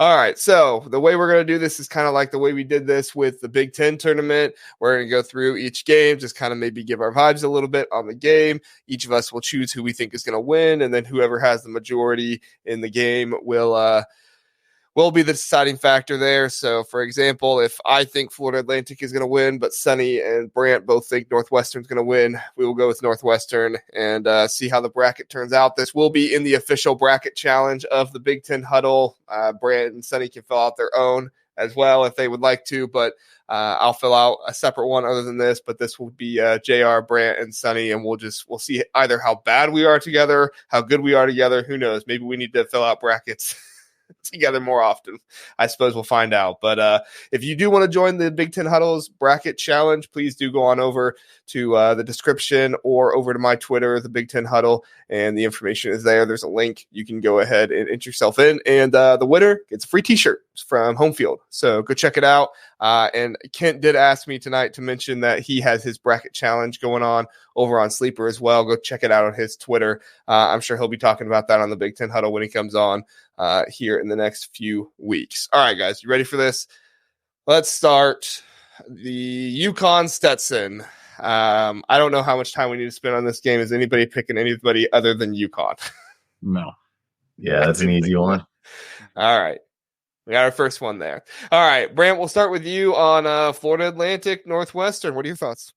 All right, so the way we're going to do this is kind of like the way we did this with the Big Ten tournament. We're going to go through each game, just kind of maybe give our vibes a little bit on the game. Each of us will choose who we think is going to win, and then whoever has the majority in the game will be the deciding factor there. So, for example, if I think Florida Atlantic is going to win, but Sonny and Brant both think Northwestern is going to win, we will go with Northwestern and see how the bracket turns out. This will be in the official bracket challenge of the Big Ten Huddle. Brant and Sonny can fill out their own as well if they would like to, but I'll fill out a separate one other than this. But this will be JR, Brant, and Sonny, and we'll see either how bad we are together, how good we are together. Who knows? Maybe we need to fill out brackets together more often. I suppose we'll find out. But if you do want to join the Big Ten Huddles bracket challenge, please do go on over to the description or over to my Twitter, the Big Ten Huddle, and the information is there. There's a link. You can go ahead and enter yourself in, and the winner gets a free t-shirt from Home Field. So go check it out. And Kent did ask me tonight to mention that he has his bracket challenge going on over on Sleeper as well. Go check it out on his Twitter. I'm sure he'll be talking about that on the Big Ten Huddle when he comes on here in the next few weeks. All right, guys, you ready for this? Let's start the UConn Stetson. I don't know how much time we need to spend on this game. Is anybody picking anybody other than UConn? No. Yeah, that's an easy one. All right. We got our first one there. All right, Brant, we'll start with you on Florida Atlantic, Northwestern. What are your thoughts?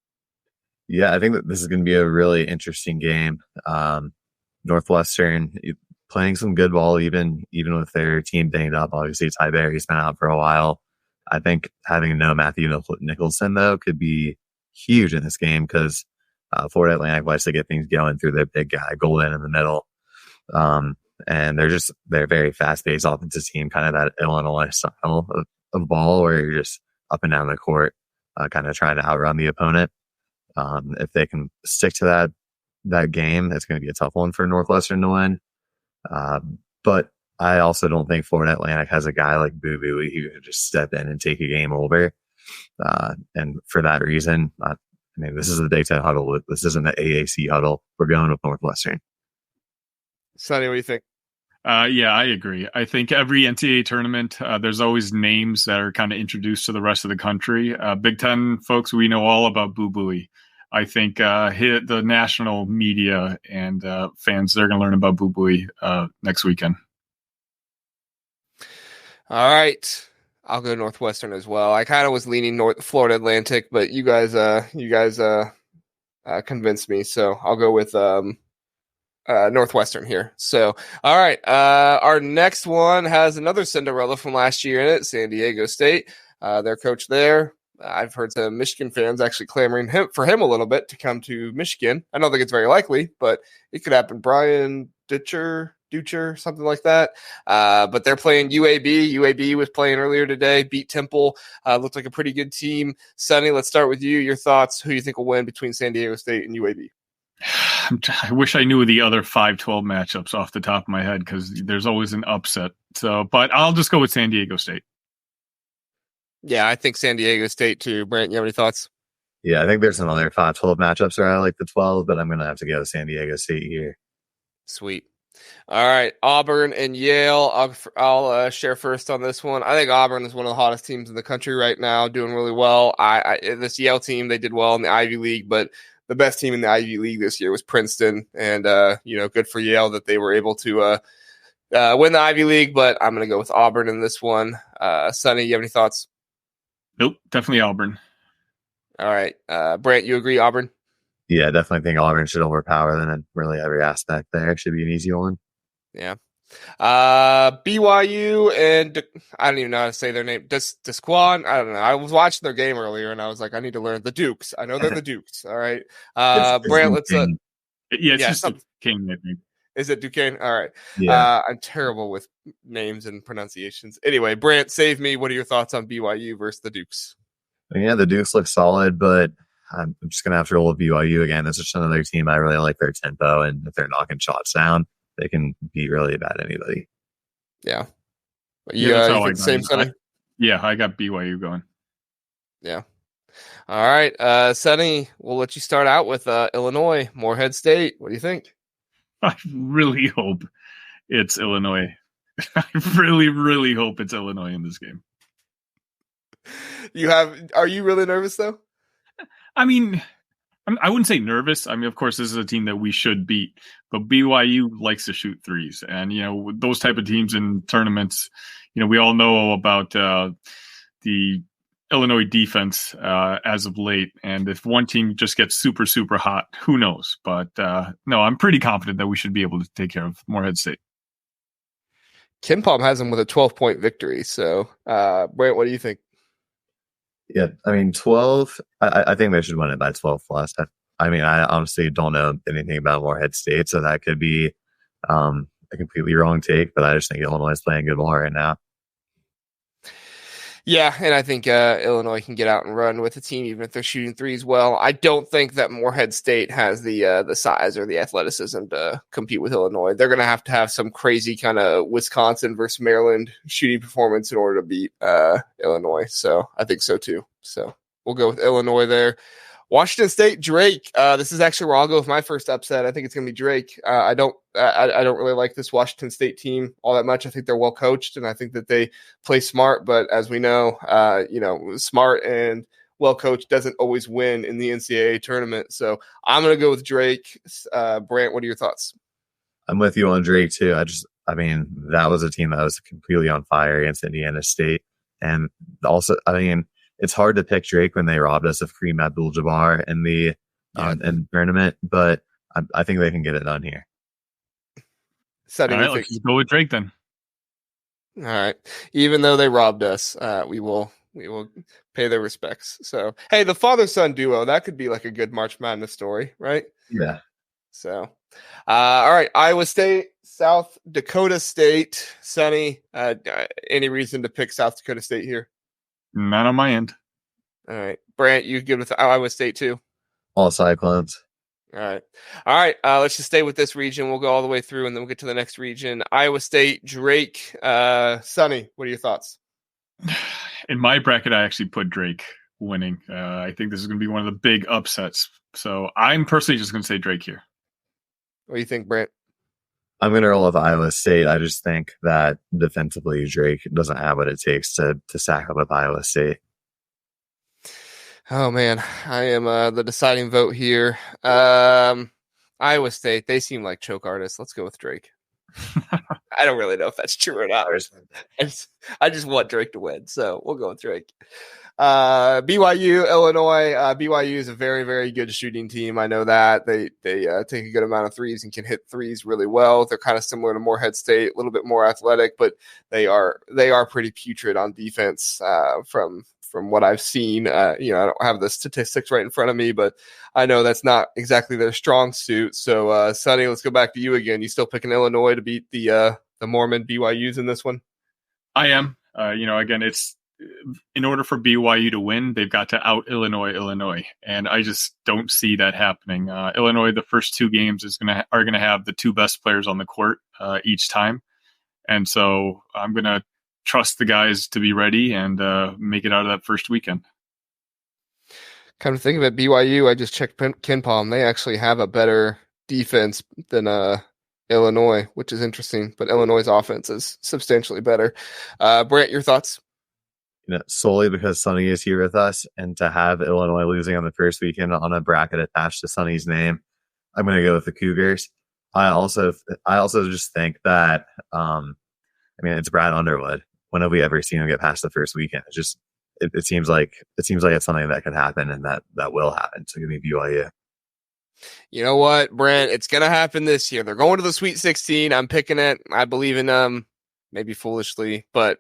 Yeah, I think that this is going to be a really interesting game. Northwestern playing some good ball, even with their team banged up. Obviously, Ty Berry's been out for a while. I think having no Matthew Nicholson, though, could be huge in this game because Florida Atlantic likes to get things going through their big guy, Golden, in the middle. And they're very fast-paced offensive team, kind of that Illinois style of ball where you're just up and down the court, kind of trying to outrun the opponent. If they can stick to that game, it's going to be a tough one for Northwestern to win. But I also don't think Florida Atlantic has a guy like Boo Buie who can just step in and take a game over. And for that reason, this is the Big Ten Huddle. This isn't the AAC Huddle. We're going with Northwestern. Sonny, what do you think? Yeah, I agree. I think every NCAA tournament, there's always names that are kind of introduced to the rest of the country. Big Ten folks, we know all about Boo Buie. I think hit the national media and fans, they're going to learn about Boo Buie next weekend. All right. I'll go Northwestern as well. I kind of was leaning Florida Atlantic, but you guys convinced me. So I'll go with Northwestern here. So, all right. Our next one has another Cinderella from last year in it, San Diego State. Their coach there. I've heard some Michigan fans actually clamoring for him a little bit to come to Michigan. I don't think it's very likely, but it could happen. Brian Dutcher, something like that. But they're playing UAB. UAB was playing earlier today, beat Temple. Looked like a pretty good team. Sonny, let's start with you. Your thoughts, who you think will win between San Diego State and UAB? I wish I knew the other 5-12 matchups off the top of my head because there's always an upset. So, but I'll just go with San Diego State. Yeah, I think San Diego State too. Brant, you have any thoughts? Yeah, I think there's some other 5-12 matchups where I like the 12, but I'm going to have to go with San Diego State here. Sweet. All right, Auburn and Yale. I'll share first on this one. I think Auburn is one of the hottest teams in the country right now, doing really well. This Yale team, they did well in the Ivy League, but the best team in the Ivy League this year was Princeton, and good for Yale that they were able to win the Ivy League. But I'm going to go with Auburn in this one. Sonny, you have any thoughts? Nope, definitely Auburn. All right, Brant, you agree, Auburn? Yeah, I definitely think Auburn should overpower them in really every aspect there. It should be an easy one. Yeah. BYU and I don't even know how to say their name. Desquan? I don't know. I was watching their game earlier and I was like, I need to learn the Dukes. I know they're the Dukes. All right. Brant, let's it's just Duquesne, I think. Is it Duquesne? All right. Yeah. I'm terrible with names and pronunciations. Anyway, Brant, save me. What are your thoughts on BYU versus the Dukes? Yeah, the Dukes look solid, but I'm just going to have to roll with BYU again. That's just another team. I really like their tempo, and if they're knocking shots down, they can beat really about anybody. Yeah. You think the same Sonny? Yeah, I got BYU going. Yeah. All right. Sonny, we'll let you start out with Illinois, Morehead State. What do you think? I really hope it's Illinois. I really, really hope it's Illinois in this game. Are you really nervous though? I mean, I wouldn't say nervous. I mean, of course, this is a team that we should beat, but BYU likes to shoot threes. And, those type of teams in tournaments, we all know about the Illinois defense as of late. And if one team just gets super, super hot, who knows? But no, I'm pretty confident that we should be able to take care of Morehead State. KenPom has them with a 12-point victory. So, Brant, what do you think? Yeah, I mean, 12, I think they should win it by 12 plus. I mean, I honestly don't know anything about Morehead State, so that could be a completely wrong take, but I just think Illinois is playing good ball right now. Yeah, and I think Illinois can get out and run with the team, even if they're shooting threes well. I don't think that Morehead State has the size or the athleticism to compete with Illinois. They're going to have some crazy kind of Wisconsin versus Maryland shooting performance in order to beat Illinois. So I think so too. So we'll go with Illinois there. Washington State, Drake. This is actually where I'll go with my first upset. I think it's going to be Drake. I don't really like this Washington State team all that much. I think they're well coached, and I think that they play smart. But as we know, smart and well coached doesn't always win in the NCAA tournament. So I'm going to go with Drake. Brant, what are your thoughts? I'm with you on Drake too. That was a team that was completely on fire against Indiana State, and also, it's hard to pick Drake when they robbed us of Kareem Abdul-Jabbar in the tournament, but I think they can get it done here. All right, let's go with Drake then. All right. Even though they robbed us, we will pay their respects. So, hey, the father-son duo, that could be like a good March Madness story, right? Yeah. So, all right. Iowa State, South Dakota State. Sonny, any reason to pick South Dakota State here? Not on my end. All right. Brant, you good with Iowa State too? All Cyclones. All right. Let's just stay with this region. We'll go all the way through, and then we'll get to the next region. Iowa State, Drake. Sonny, what are your thoughts? In my bracket, I actually put Drake winning. I think this is going to be one of the big upsets. So I'm personally just going to say Drake here. What do you think, Brant? I'm going to roll with Iowa State. I just think that defensively, Drake doesn't have what it takes to stack up with Iowa State. Oh, man. I am the deciding vote here. Iowa State, they seem like choke artists. Let's go with Drake. I don't really know if that's true or not. I just want Drake to win, so we'll go with Drake. BYU, Illinois. BYU is a very, very good shooting team. I know that they take a good amount of threes and can hit threes really well. They're kind of similar to Morehead State, a little bit more athletic, but they are pretty putrid on defense. From what I've seen, I don't have the statistics right in front of me, but I know that's not exactly their strong suit. So, Sonny, let's go back to you again. You still picking Illinois to beat the Mormon BYUs in this one? I am. Again, it's in order for BYU to win, they've got to out Illinois, and I just don't see that happening. Illinois, the first two games are gonna have the two best players on the court each time, and so I'm gonna trust the guys to be ready and make it out of that first weekend. Come to think of it, BYU, I just checked KenPom. They actually have a better defense than Illinois, which is interesting, but Illinois' offense is substantially better. Brant, your thoughts? Solely because Sonny is here with us, and to have Illinois losing on the first weekend on a bracket attached to Sonny's name, I'm going to go with the Cougars. I also just think that, it's Brad Underwood. When have we ever seen him get past the first weekend? It seems like it's something that could happen, and that will happen. So give me BYU. You know what, Brent? It's going to happen this year. They're going to the Sweet 16. I'm picking it. I believe in them, maybe foolishly, but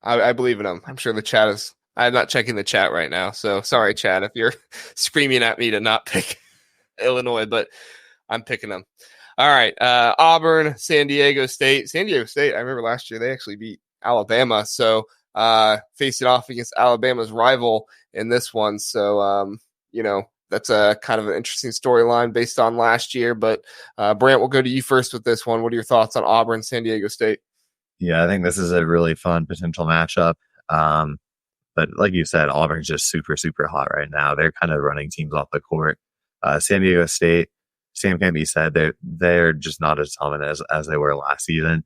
I believe in them. I'm sure the chat is. I'm not checking the chat right now, so sorry, chat, if you're screaming at me to not pick Illinois, but I'm picking them. All right, Auburn, San Diego State. San Diego State, I remember last year they actually beat Alabama, so facing off against Alabama's rival in this one. So, that's a kind of an interesting storyline based on last year. But Brant, we'll go to you first with this one. What are your thoughts on Auburn, San Diego State? Yeah, I think this is a really fun potential matchup. But like you said, Auburn's just super, super hot right now. They're kind of running teams off the court. San Diego State, same can be said. They're just not as dominant as they were last season.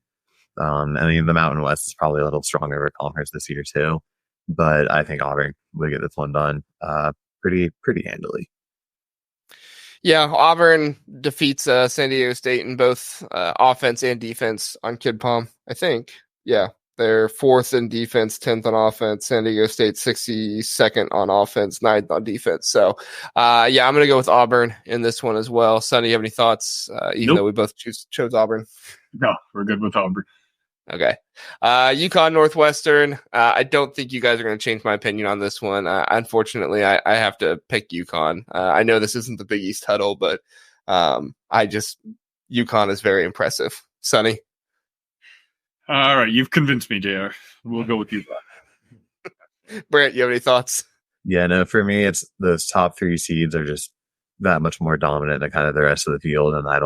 I mean, the Mountain West is probably a little stronger of a conference this year too, but I think Auburn will get this one done pretty handily. Yeah, Auburn defeats San Diego State in both offense and defense on Kid Palm, I think. Yeah, they're 4th in defense, 10th on offense. San Diego State 62nd on offense, 9th on defense. So, yeah, I'm going to go with Auburn in this one as well. Sonny, you have any thoughts, even though we both chose Auburn? No, we're good with Auburn. Okay. UConn Northwestern. I don't think you guys are going to change my opinion on this one. Unfortunately, I have to pick UConn. I know this isn't the Big East Huddle, but UConn is very impressive. Sonny? All right. You've convinced me, JR. We'll go with UConn. Brant, you have any thoughts? Yeah, no, for me, it's those top 3 seeds are just that much more dominant than kind of the rest of the field. And I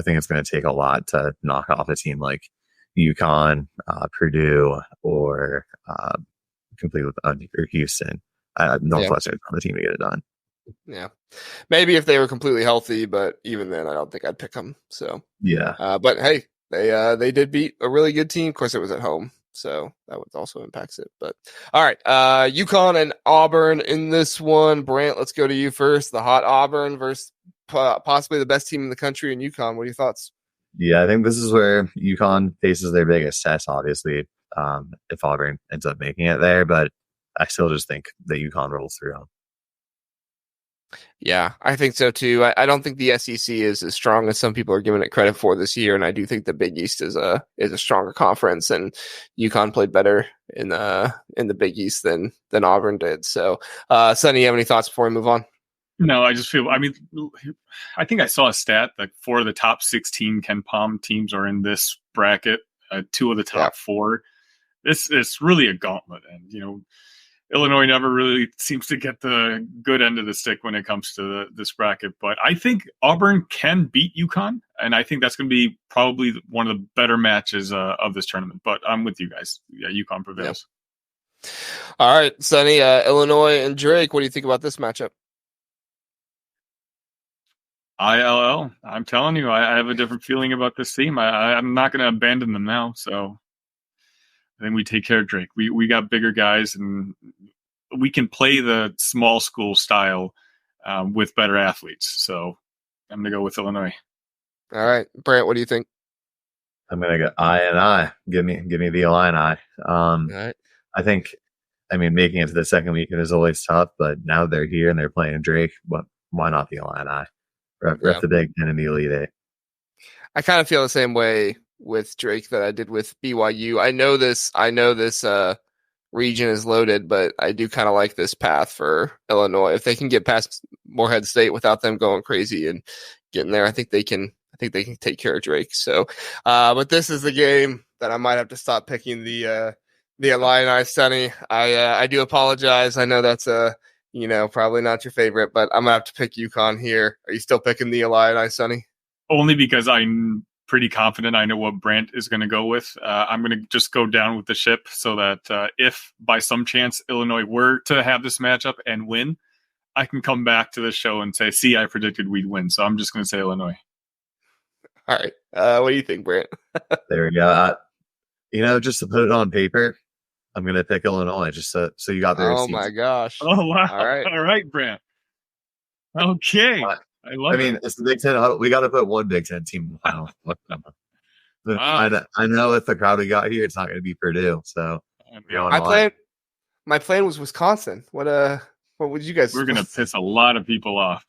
think it's going to take a lot to knock off a team like UConn, Purdue, or complete with or Houston. Northwestern on the team to get it done. Yeah, maybe if they were completely healthy, but even then, I don't think I'd pick them. So yeah, but hey, they did beat a really good team. Of course, it was at home, so that also impacts it. But all right, UConn and Auburn in this one. Brant, let's go to you first. The hot Auburn versus possibly the best team in the country in UConn. What are your thoughts? Yeah, I think this is where UConn faces their biggest test, obviously, if Auburn ends up making it there. But I still just think that UConn rolls through them. Yeah, I think so too. I don't think the SEC is as strong as some people are giving it credit for this year, and I do think the Big East is a stronger conference, and UConn played better in the Big East than Auburn did. So, Sonny, you have any thoughts before we move on? No, I think I saw a stat that 4 of the top 16 Ken Palm teams are in this bracket. 2 of the top 4. This is really a gauntlet, and Illinois never really seems to get the good end of the stick when it comes to this bracket. But I think Auburn can beat UConn, and I think that's going to be probably one of the better matches of this tournament. But I'm with you guys. Yeah, UConn prevails. Yep. All right, Sonny, Illinois and Drake. What do you think about this matchup? ILL. I'm telling you, I have a different feeling about this team. I'm not going to abandon them now. So I think we take care of Drake. We got bigger guys, and we can play the small school style with better athletes. So I'm going to go with Illinois. All right, Brant, what do you think? I'm going to go I. Give me the Illini. All right. I think, making it to the second week is always tough, but now they're here and they're playing Drake. Why not the Illini? Rep the Big Ten and the Elite Eight. I kind of feel the same way with Drake that I did with BYU. I know this region is loaded, but I do kind of like this path for Illinois. If they can get past Morehead State without them going crazy and getting there, I think they can take care of Drake. So, but this is the game that I might have to stop picking the Illini. Sonny, I do apologize. I know that's probably not your favorite, but I'm gonna have to pick UConn here. Are you still picking the Illini, Sonny? Only because I'm pretty confident I know what Brant is going to go with. I'm going to just go down with the ship so that if by some chance Illinois were to have this matchup and win, I can come back to the show and say, see, I predicted we'd win. So I'm just going to say Illinois. All right. What do you think, Brant? There we go. Just to put it on paper, I'm going to pick Illinois just so you got the receipts. Oh, my gosh. Oh, wow. All right, Brant. Okay. I love it. It's the Big Ten. We got to put one Big Ten team in the final. Wow. I know with the crowd we got here, it's not going to be Purdue. So my plan was Wisconsin. What would you guys? We're going to piss a lot of people off.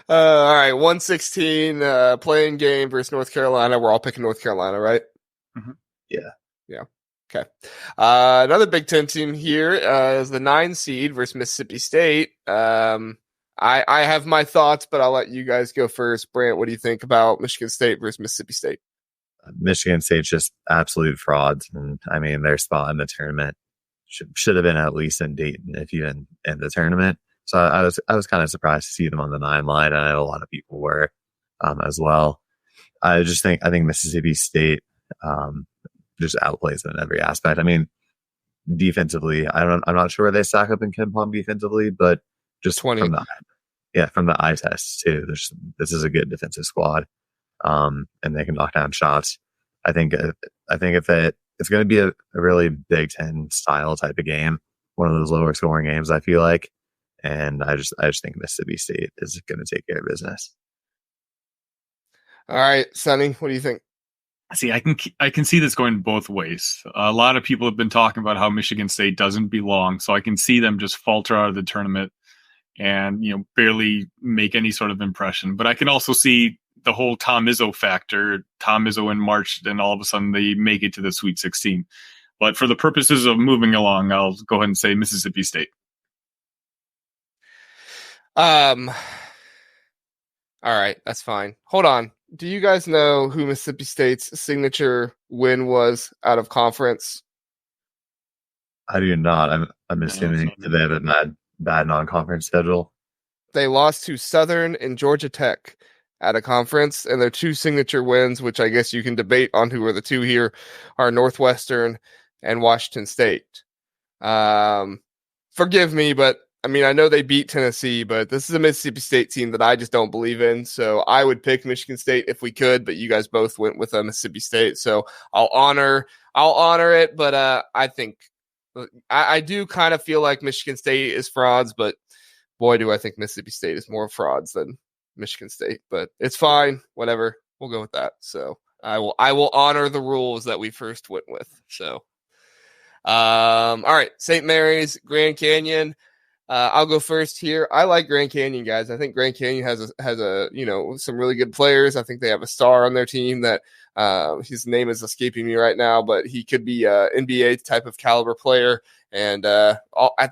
All right, 116 playing game versus North Carolina. We're all picking North Carolina, right? Mm-hmm. Yeah. Okay. Another Big Ten team here is the 9 seed versus Mississippi State. I have my thoughts, but I'll let you guys go first. Brant, what do you think about Michigan State versus Mississippi State? Michigan State's just absolute frauds, and their spot in the tournament should have been at least in Dayton, if even in the tournament. So I was kind of surprised to see them on the 9 line. I know a lot of people were as well. I think Mississippi State just outplays them in every aspect. Defensively, I'm not sure where they stack up in KenPom defensively, but just 20. From the eye tests too. This is a good defensive squad. and they can knock down shots. I think if it's going to be a really Big Ten style type of game, one of those lower scoring games, I feel like, and I just think Mississippi State is going to take care of business. All right, Sonny, what do you think? See, I can see this going both ways. A lot of people have been talking about how Michigan State doesn't belong, so I can see them just falter out of the tournament and barely make any sort of impression. But I can also see the whole Tom Izzo factor. Tom Izzo in March, then all of a sudden they make it to the Sweet 16. But for the purposes of moving along, I'll go ahead and say Mississippi State. All right, that's fine. Hold on. Do you guys know who Mississippi State's signature win was out of conference? I do not. I'm assuming they have a bad non-conference schedule. They lost to Southern and Georgia Tech at a conference, and their two signature wins, which I guess you can debate on who are the two here, are Northwestern and Washington State. Forgive me, but I mean, I know they beat Tennessee, but this is a Mississippi State team that I just don't believe in. So I would pick Michigan State if we could, but you guys both went with Mississippi State. So I'll honor it. But I think I do kind of feel like Michigan State is frauds, but boy, do I think Mississippi State is more frauds than Michigan State. But it's fine, whatever. We'll go with that. So I will honor the rules that we first went with. So, all right, St. Mary's, Grand Canyon. I'll go first here. I like Grand Canyon, guys. I think Grand Canyon has a some really good players. I think they have a star on their team that his name is escaping me right now, but he could be a NBA type of caliber player. And at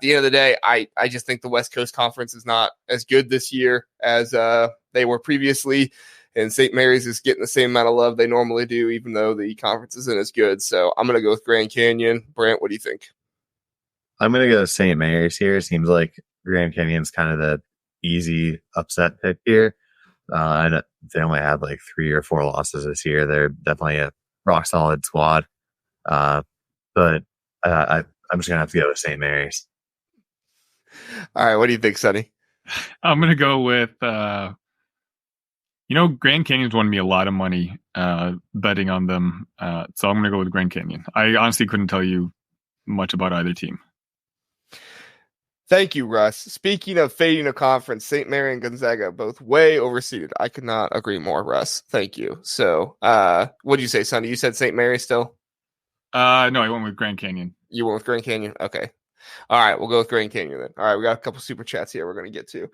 the end of the day, I just think the West Coast Conference is not as good this year as they were previously. And St. Mary's is getting the same amount of love they normally do, even though the conference isn't as good. So I'm going to go with Grand Canyon. Brant, what do you think? I'm going to go St. Mary's here. It seems like Grand Canyon's kind of the easy upset pick here. And they only had like 3 or 4 losses this year. They're definitely a rock solid squad. But I'm just going to have to go with St. Mary's. All right. What do you think, Sonny? I'm going to go with, Grand Canyon's won me a lot of money betting on them. So I'm going to go with Grand Canyon. I honestly couldn't tell you much about either team. Thank you, Russ. Speaking of fading a conference, St. Mary and Gonzaga both way overseeded. I could not agree more, Russ. Thank you. So, what did you say, Sonny? You said St. Mary still? No, I went with Grand Canyon. You went with Grand Canyon? Okay. All right, we'll go with Grand Canyon then. All right, we got a couple super chats here we're going to get to.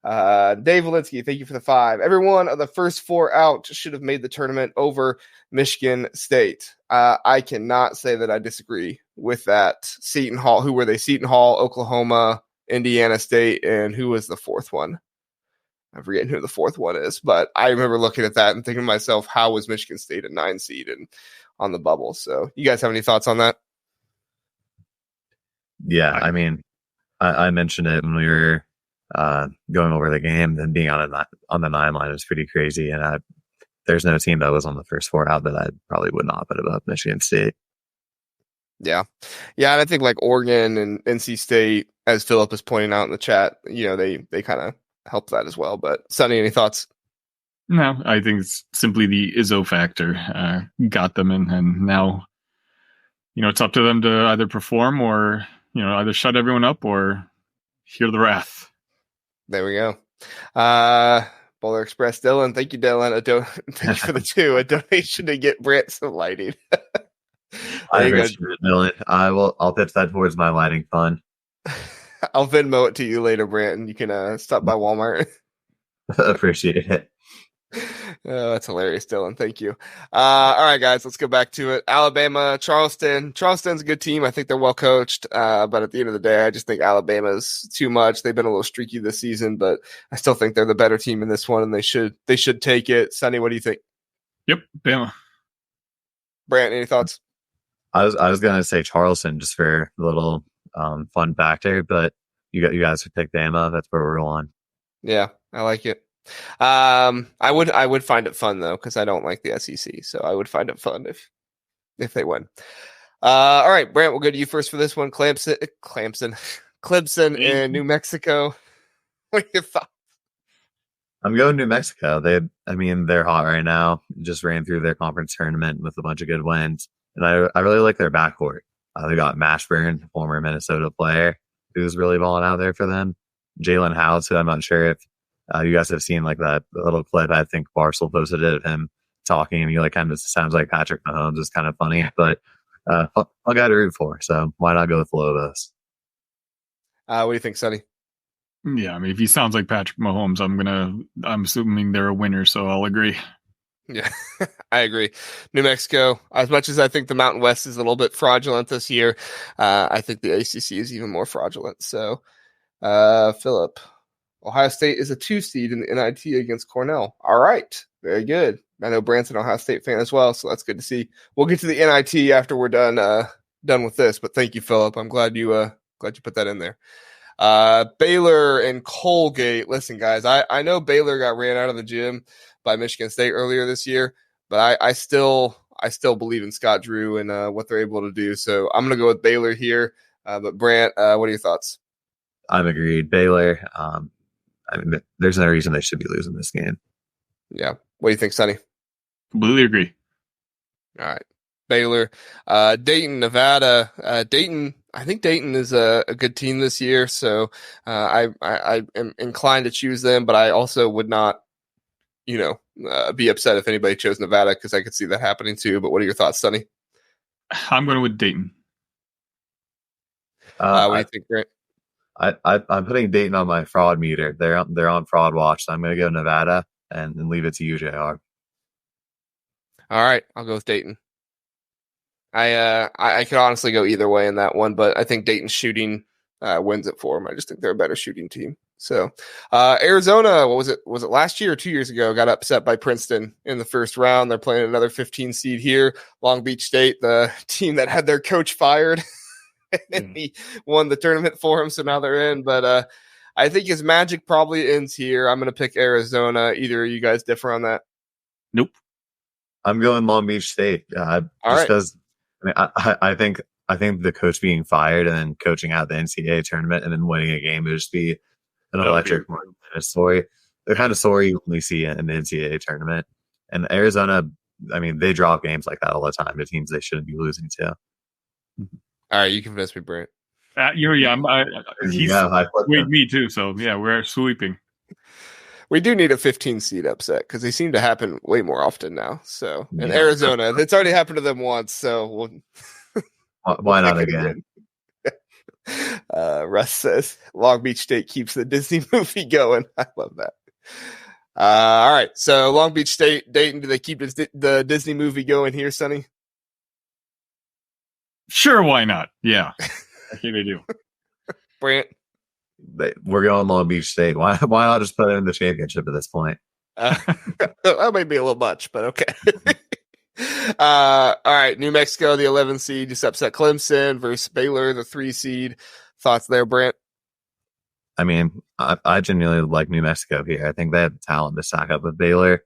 Dave Walensky, thank you for the 5. Every one of the first 4 out should have made the tournament over Michigan State. I cannot say that I disagree with that. Seton Hall, who were they? Seton Hall, Oklahoma, Indiana State, and who was the 4th one? I'm forgetting who the 4th one is, but I remember looking at that and thinking to myself, how was Michigan State a 9 seed and on the bubble? So you guys have any thoughts on that? Yeah, I mean, I mentioned it when we were going over the game, and being on the 9 line is pretty crazy. And there's no team that was on the first 4 out that I probably would not put above Michigan State. Yeah. And I think like Oregon and NC State, as Philip is pointing out in the chat, they kind of help that as well. But Sonny, any thoughts? No, I think it's simply the Izzo factor got them in, and now, it's up to them to either perform or, either shut everyone up or hear the wrath. There we go. Bowler Express, Dylan. Thank you, Dylan. Thank you for the 2. A donation to get Brant some lighting. I appreciate it, Dylan. I'll pitch that towards my lighting fund. I'll Venmo it to you later, Brant, and you can stop by Walmart. Appreciate it. Oh, that's hilarious, Dylan. Thank you. All right, guys, let's go back to it. Alabama, Charleston. Charleston's a good team. I think they're well coached. But at the end of the day, I just think Alabama's too much. They've been a little streaky this season, but I still think they're the better team in this one, and they should take it. Sonny, what do you think? Yep, Bama. Brant, any thoughts? I was gonna say Charleston just for a little fun factor, but you guys would pick Bama. That's where we're on. Yeah, I like it. I would find it fun though, because I don't like the SEC, so I would find it fun if they win. All right, Brant, we'll go to you first for this one. Clemson in New Mexico. What are your thoughts? I'm going New Mexico. They're hot right now. Just ran through their conference tournament with a bunch of good wins, and I really like their backcourt. They got Mashburn, former Minnesota player, who's really balling out there for them. Jalen House, who I'm not sure if you guys have seen like that little clip. I think Barcel posted it of him talking, and he like kind of sounds like Patrick Mahomes. It's kind of funny, but fun guy to root for. So why not go with Lobos? What do you think, Sonny? Yeah, I mean, if he sounds like Patrick Mahomes, I'm assuming they're a winner, so I'll agree. Yeah, I agree. New Mexico, as much as I think the Mountain West is a little bit fraudulent this year, I think the ACC is even more fraudulent. So, Philip, Ohio State is a 2 seed in the NIT against Cornell. All right, very good. I know Brant's an Ohio State fan as well, so that's good to see. We'll get to the NIT after we're done with this. But thank you, Philip. I'm glad you put that in there. Baylor and Colgate. Listen, guys, I know Baylor got ran out of the gym by Michigan State earlier this year, but I still believe in Scott Drew and what they're able to do. So I'm going to go with Baylor here. But Brant, what are your thoughts? I'm agreed. Baylor. There's no reason they should be losing this game. Yeah. What do you think, Sonny? Completely agree. All right. Baylor, Dayton, Nevada. I think Dayton is a good team this year, so I am inclined to choose them, but I also would not, be upset if anybody chose Nevada because I could see that happening too. But what are your thoughts, Sonny? I'm going with Dayton. What do you think, Grant? I'm putting Dayton on my fraud meter. They're on fraud watch, so I'm going to go Nevada and leave it to you, JR. All right, I'll go with Dayton. I could honestly go either way in that one, but I think Dayton's shooting wins it for them. I just think they're a better shooting team. So Arizona, what was it? Was it last year or 2 years ago? Got upset by Princeton in the first round. They're playing another 15 seed here. Long Beach State, the team that had their coach fired, and he won the tournament for him. So now they're in. But I think his magic probably ends here. I'm going to pick Arizona. Either of you guys differ on that? Nope. I'm going Long Beach State. Because I think the coach being fired and then coaching out the NCAA tournament and then winning a game would just be an electric story. The kind of story you only see in the NCAA tournament. And Arizona, they draw games like that all the time to teams they shouldn't be losing to. All right, you convinced me, Brent. He's with me too. So yeah, we're sweeping. We do need a 15 seed upset because they seem to happen way more often now. So in Arizona, it's already happened to them once. So why not again? Russ says Long Beach State keeps the Disney movie going. I love that. All right. So Long Beach State, Dayton, do they keep the Disney movie going here, Sonny? Sure. Why not? Yeah. I think they do. Brant? We're going Long Beach State. Why not just put it in the championship at this point? That might be a little much, but okay. All right, New Mexico, the 11th seed, just upset Clemson versus Baylor, the 3 seed. Thoughts there, Brant? I genuinely like New Mexico here. I think they have the talent to stack up with Baylor,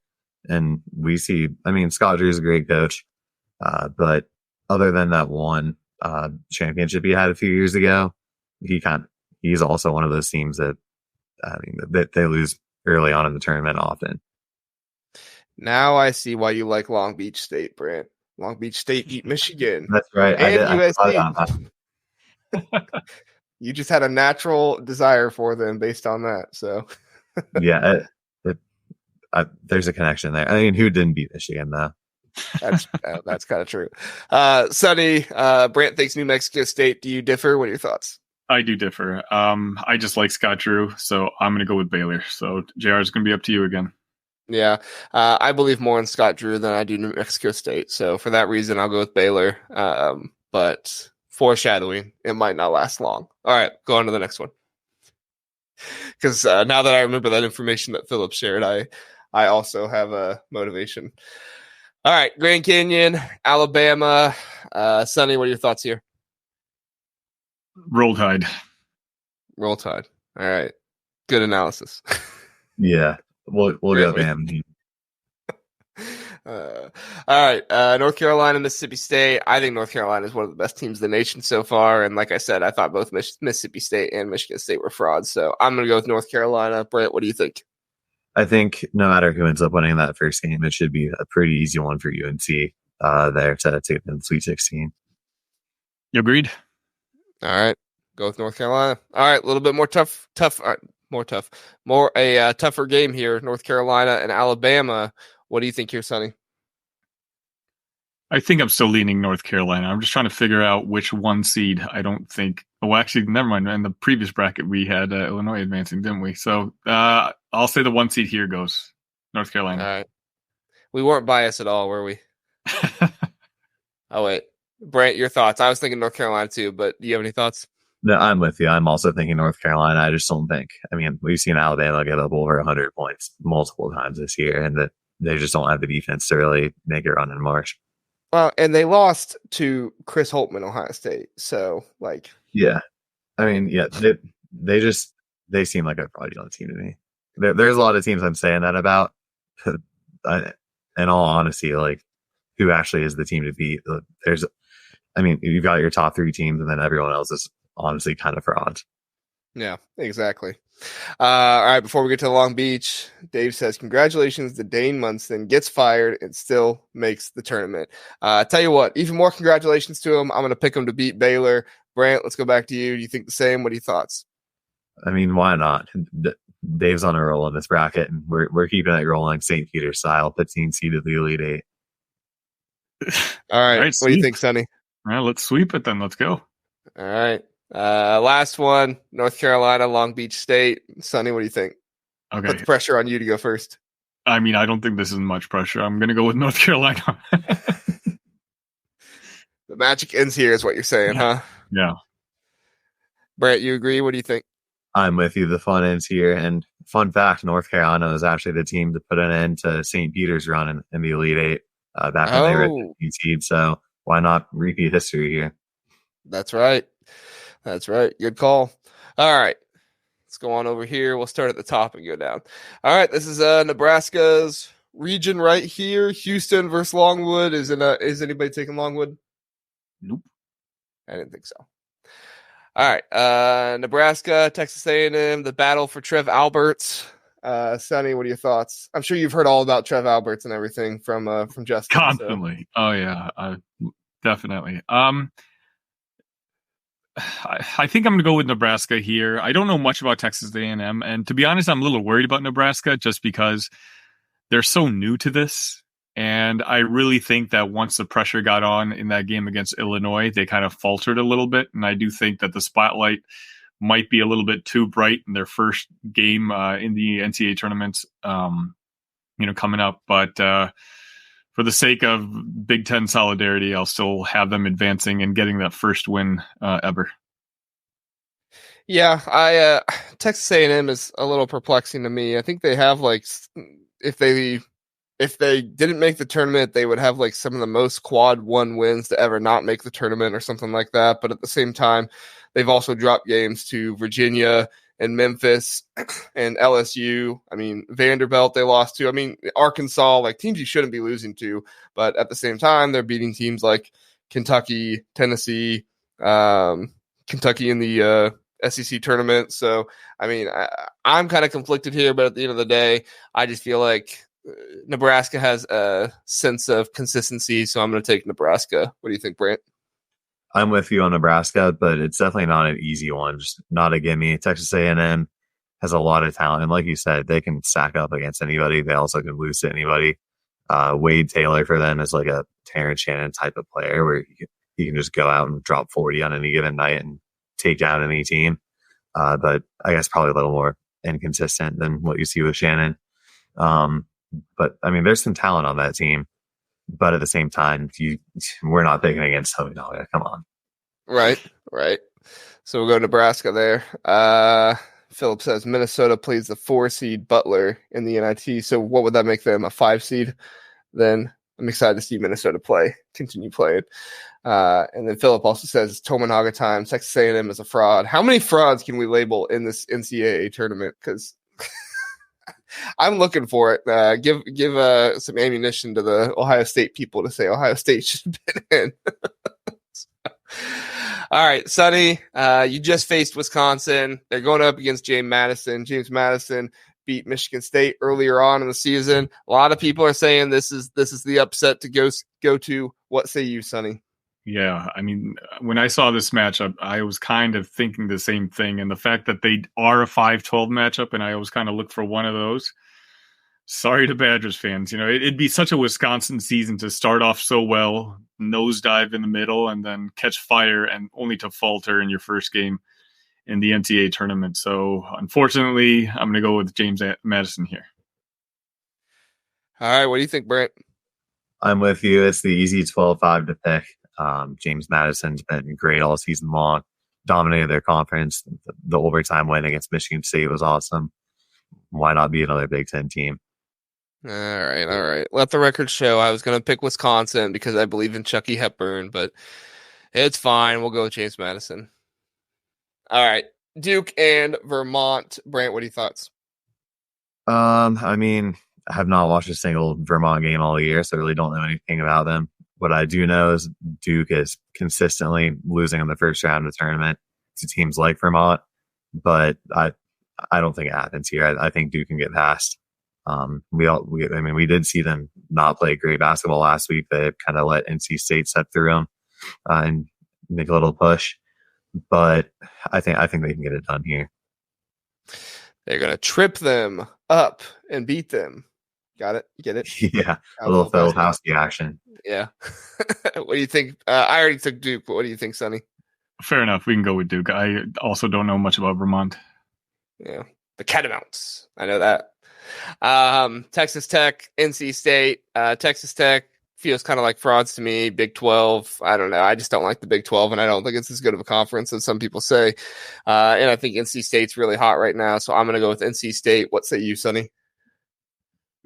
and we see. Scott Drew's a great coach, but other than that one championship he had a few years ago, he's also one of those teams that they lose early on in the tournament often. Now I see why you like Long Beach State, Brant. Long Beach State beat Michigan. That's right. And USC. You just had a natural desire for them based on that. So yeah, there's a connection there. Who didn't beat Michigan though? That's kind of true. Sonny, Brant thinks New Mexico State. Do you differ? What are your thoughts? I do differ. I just like Scott Drew, so I'm going to go with Baylor. So JR is going to be up to you again. Yeah, I believe more in Scott Drew than I do New Mexico State. So for that reason, I'll go with Baylor. But foreshadowing, it might not last long. All right, go on to the next one. Because now that I remember that information that Philip shared, I also have a motivation. All right, Grand Canyon, Alabama. Sonny, what are your thoughts here? Roll Tide. Roll Tide. All right. Good analysis. Yeah. We'll go, man. All right. North Carolina, Mississippi State. I think North Carolina is one of the best teams in the nation so far. And like I said, I thought both Mississippi State and Michigan State were frauds. So I'm going to go with North Carolina. Brent, what do you think? I think no matter who ends up winning that first game, it should be a pretty easy one for UNC there to get in the Sweet 16. You agreed? All right. Go with North Carolina. All right. A little bit more tough. More a tougher game here. North Carolina and Alabama. What do you think here, Sonny? I think I'm still leaning North Carolina. I'm just trying to figure out which one seed. I don't think. Oh, actually, never mind. In the previous bracket, we had Illinois advancing, didn't we? So I'll say the one seed here goes North Carolina. All right. We weren't biased at all, were we? Oh, wait. Brant, your thoughts? I was thinking North Carolina too, but do you have any thoughts? No, I'm with you. I'm also thinking North Carolina. I just don't think. I mean, we've seen Alabama get up over 100 points multiple times this year, and that they just don't have the defense to really make it run in March. Well, and they lost to Chris Holtman, Ohio State. So, yeah, I mean, yeah, they seem like a fraudulent team to me. There's a lot of teams I'm saying that about. In all honesty, who actually is the team to beat? You've got your top 3 teams, and then everyone else is honestly kind of frauds. Yeah, exactly. All right, before we get to Long Beach, Dave says, congratulations to Dane Munson, gets fired and still makes the tournament. Tell you what, even more congratulations to him. I'm going to pick him to beat Baylor. Brant, let's go back to you. Do you think the same? What are your thoughts? I mean, why not? Dave's on a roll in this bracket, and we're keeping it rolling St. Peter style, 15 seeded the Elite Eight. All right, what do you think, Sonny? All right, let's sweep it then. Let's go. All right. Last one, North Carolina, Long Beach State. Sonny, what do you think? Okay. Put the pressure on you to go first. I mean, I don't think this is much pressure. I'm going to go with North Carolina. The magic ends here is what you're saying, huh? Yeah. Brant, you agree? What do you think? I'm with you. The fun ends here. And fun fact, North Carolina is actually the team to put an end to St. Peter's run in the Elite Eight back when they were at the 15 seed. So why not repeat history here? That's right. Good call. All right. Let's go on over here. We'll start at the top and go down. All right. This is Nebraska's region right here. Houston versus Longwood. Is anybody taking Longwood? Nope. I didn't think so. All right. Nebraska, Texas A&M, the battle for Trev Alberts. Sonny, what are your thoughts? I'm sure you've heard all about Trev Alberts and everything from Justin. Constantly. So. Oh, yeah. Definitely. I think I'm going to go with Nebraska here. I don't know much about Texas A&M, and to be honest, I'm a little worried about Nebraska just because they're so new to this. And I really think that once the pressure got on in that game against Illinois, they kind of faltered a little bit. And I do think that the spotlight might be a little bit too bright in their first game in the NCAA tournament, coming up. But for the sake of Big Ten solidarity, I'll still have them advancing and getting that first win ever. Yeah, Texas A&M is a little perplexing to me. I think they have if they didn't make the tournament, they would have some of the most quad 1 wins to ever not make the tournament or something like that. But at the same time, they've also dropped games to Virginia and Memphis and LSU. I mean, Vanderbilt they lost to. I mean, Arkansas, teams you shouldn't be losing to. But at the same time, they're beating teams like Kentucky, Tennessee, Kentucky in the SEC tournament. So, I mean, I'm kind of conflicted here. But at the end of the day, I just feel like Nebraska has a sense of consistency. So I'm going to take Nebraska. What do you think, Brant? I'm with you on Nebraska, but it's definitely not an easy one. Just not a gimme. Texas A&M has a lot of talent. And like you said, they can stack up against anybody. They also can lose to anybody. Wade Taylor for them is like a Terrence Shannon type of player where he can just go out and drop 40 on any given night and take down any team. But I guess probably a little more inconsistent than what you see with Shannon. But I mean, there's some talent on that team. But at the same time, we're not picking against Tominaga. Come on. Right. So we'll go Nebraska there. Philip says Minnesota plays the 4 seed Butler in the NIT. So what would that make them? A 5 seed? Then I'm excited to see Minnesota continue playing. And then Philip also says Tominaga time. Texas A&M is a fraud. How many frauds can we label in this NCAA tournament? Because I'm looking for it. Give some ammunition to the Ohio State people to say Ohio State should have been in. All right, Sonny, you just faced Wisconsin. They're going up against James Madison. beat Michigan State earlier on in the season. A lot of people are saying this is the upset to go to. What say you, Sonny? Yeah, I mean, when I saw this matchup, I was kind of thinking the same thing. And the fact that they are a 5-12 matchup, and I always kind of look for one of those. Sorry to Badgers fans. It'd be such a Wisconsin season to start off so well, nosedive in the middle, and then catch fire and only to falter in your first game in the NCAA tournament. So, unfortunately, I'm going to go with James Madison here. All right, what do you think, Brent? I'm with you. It's the easy 12-5 to pick. James Madison's been great all season long, dominated their conference. The overtime win against Michigan State was awesome. Why not be another Big Ten team? All right. Let the record show I was going to pick Wisconsin because I believe in Chucky Hepburn, but it's fine. We'll go with James Madison. All right, Duke and Vermont. Brant, what are your thoughts? I mean, I have not watched a single Vermont game all year, so I really don't know anything about them. What I do know is Duke is consistently losing in the first round of the tournament to teams like Vermont, but I don't think it happens here. I think Duke can get past. We did see them not play great basketball last week. They kind of let NC State step through them and make a little push, but I think they can get it done here. They're gonna trip them up and beat them. Got it? Get it? Yeah, a little Filipowski action. Yeah. What do you think? I already took Duke, but what do you think, Sonny? Fair enough. We can go with Duke. I also don't know much about Vermont. Yeah. The Catamounts. I know that. Texas Tech, NC State. Texas Tech feels kind of like frauds to me. Big 12. I don't know. I just don't like the Big 12, and I don't think it's as good of a conference as some people say. And I think NC State's really hot right now, so I'm going to go with NC State. What say you, Sonny?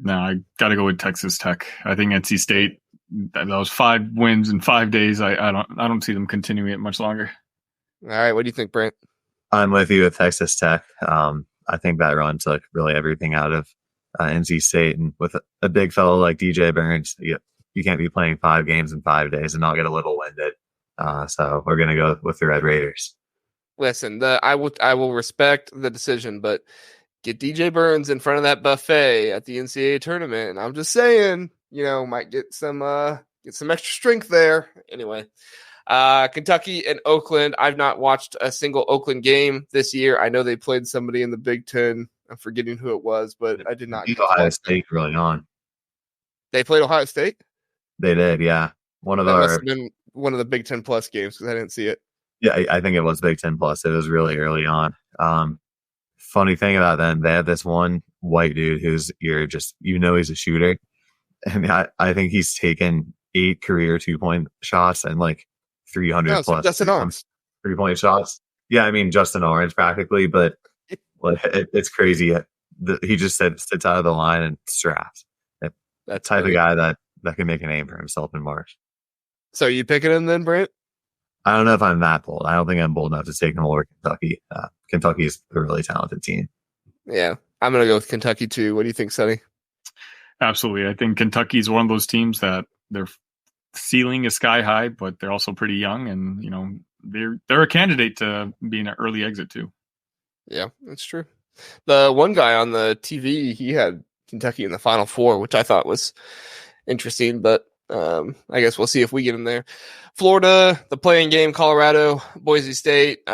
No, I got to go with Texas Tech. I think NC State, those 5 wins in 5 days, I don't see them continuing it much longer. All right, what do you think, Brent? I'm with you with Texas Tech. I think that run took really everything out of NC State, and with a big fellow like DJ Burns, you can't be playing 5 games in 5 days and not get a little winded. So we're gonna go with the Red Raiders. Listen, I will respect the decision, but get DJ Burns in front of that buffet at the NCAA tournament, and I'm just saying, might get some extra strength there. Anyway, Kentucky and Oakland. I've not watched a single Oakland game this year. I know they played somebody in the Big Ten. I'm forgetting who it was, but I did not. Ohio State early on. They played Ohio State? They did, yeah. Must have been one of the Big Ten Plus games because I didn't see it. Yeah, I think it was Big Ten Plus. It was really early on. Funny thing about them, they have this one white dude who's he's a shooter. And I think he's taken 8 career 2-point shots and like 300 plus Justin Orange 3-point shots. Yeah, I mean Justin Orange practically, but it's crazy. He just sits out of the line and straps. That type of guy that can make a name for himself in March. So you picking him then, Brent? I don't know if I'm that bold. I don't think I'm bold enough to take him over Kentucky. Kentucky's a really talented team. Yeah, I'm going to go with Kentucky too. What do you think, Sonny? Absolutely. I think Kentucky's one of those teams that their ceiling is sky high, but they're also pretty young, and they're a candidate to be an early exit too. Yeah, that's true. The one guy on the TV, he had Kentucky in the Final Four, which I thought was interesting, but I guess we'll see if we get him there. Florida, the playing game, Colorado, Boise State.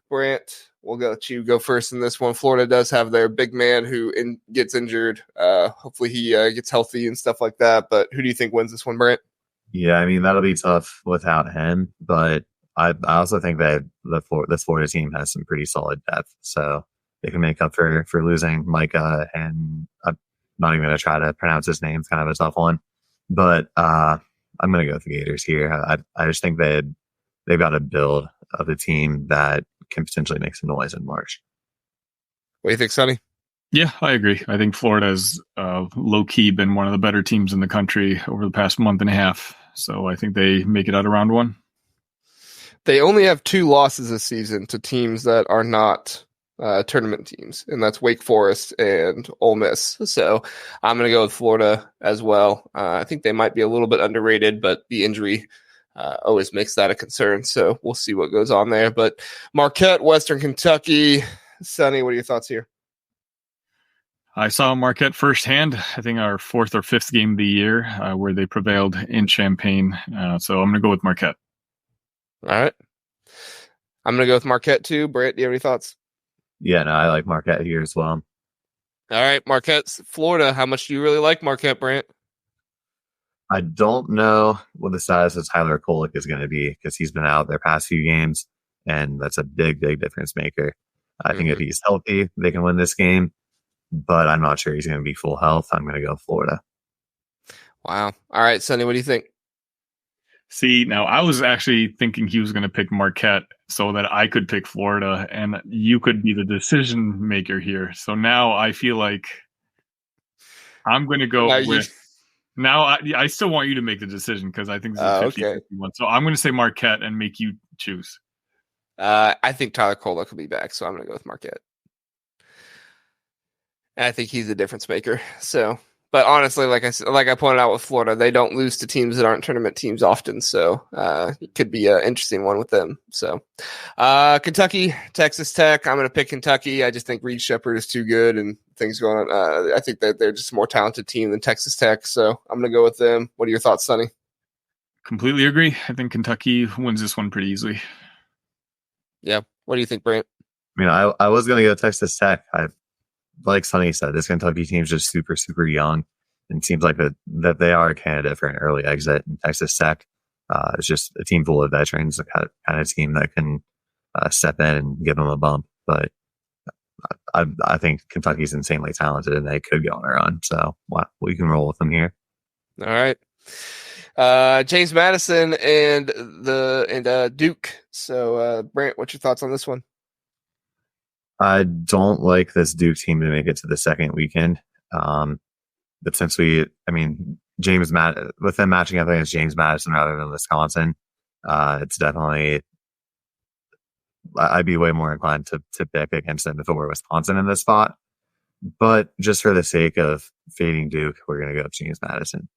Brant, we'll let you go first in this one. Florida does have their big man who gets injured. Hopefully he gets healthy and stuff like that. But who do you think wins this one, Brant? Yeah, I mean, that'll be tough without him. But I also think that this Florida team has some pretty solid depth. So they can make up for losing Micah. And I'm not even going to try to pronounce his name. It's kind of a tough one. But I'm going to go with the Gators here. I just think they've got a build of a team that can potentially make some noise in March. What do you think, Sonny? Yeah, I agree. I think Florida has low-key been one of the better teams in the country over the past month and a half. So I think they make it out of round 1. They only have 2 losses this season to teams that are not tournament teams, and that's Wake Forest and Ole Miss. So I'm going to go with Florida as well. I think they might be a little bit underrated, but the injury always makes that a concern. So we'll see what goes on there. But Marquette, Western Kentucky. Sonny, what are your thoughts here? I saw Marquette firsthand. I think our 4th or 5th game of the year, where they prevailed in Champaign. So I'm going to go with Marquette. All right. I'm going to go with Marquette too. Brett, do you have any thoughts? Yeah, no, I like Marquette here as well. All right, Marquette's Florida. How much do you really like Marquette, Brant? I don't know what the status of Tyler Kolek is going to be because he's been out their past few games, and that's a big, big difference maker. I think if he's healthy, they can win this game, but I'm not sure he's going to be full health. I'm going to go Florida. Wow. All right, Sonny, what do you think? See, now I was actually thinking he was going to pick Marquette so that I could pick Florida and you could be the decision maker here. So now I feel like I'm going to go with. Now I still want you to make the decision because I think this is a 50-50 one. So I'm going to say Marquette and make you choose. I think Tyler Kolek will be back, so I'm going to go with Marquette. And I think he's a difference maker. So. But honestly, like I pointed out with Florida, they don't lose to teams that aren't tournament teams often. So it could be an interesting one with them. So Kentucky, Texas Tech. I'm going to pick Kentucky. I just think Reed Shepherd is too good and things going on. I think that they're just a more talented team than Texas Tech. So I'm going to go with them. What are your thoughts, Sonny? Completely agree. I think Kentucky wins this one pretty easily. Yeah. What do you think, Brant? I mean, I was going to go Texas Tech. Like Sonny said, this Kentucky team is just super, super young, and it seems like that they are a candidate for an early exit. And Texas Tech is just a team full of veterans, the kind of team that can step in and give them a bump. But I think Kentucky's insanely talented, and they could go on a run. So we can roll with them here. All right, James Madison and Duke. So Brant, what's your thoughts on this one? I don't like this Duke team to make it to the second weekend. But since with them matching up against James Madison rather than Wisconsin, it's definitely, I'd be way more inclined to pick against them if it were Wisconsin in this spot. But just for the sake of fading Duke, we're going to go with James Madison.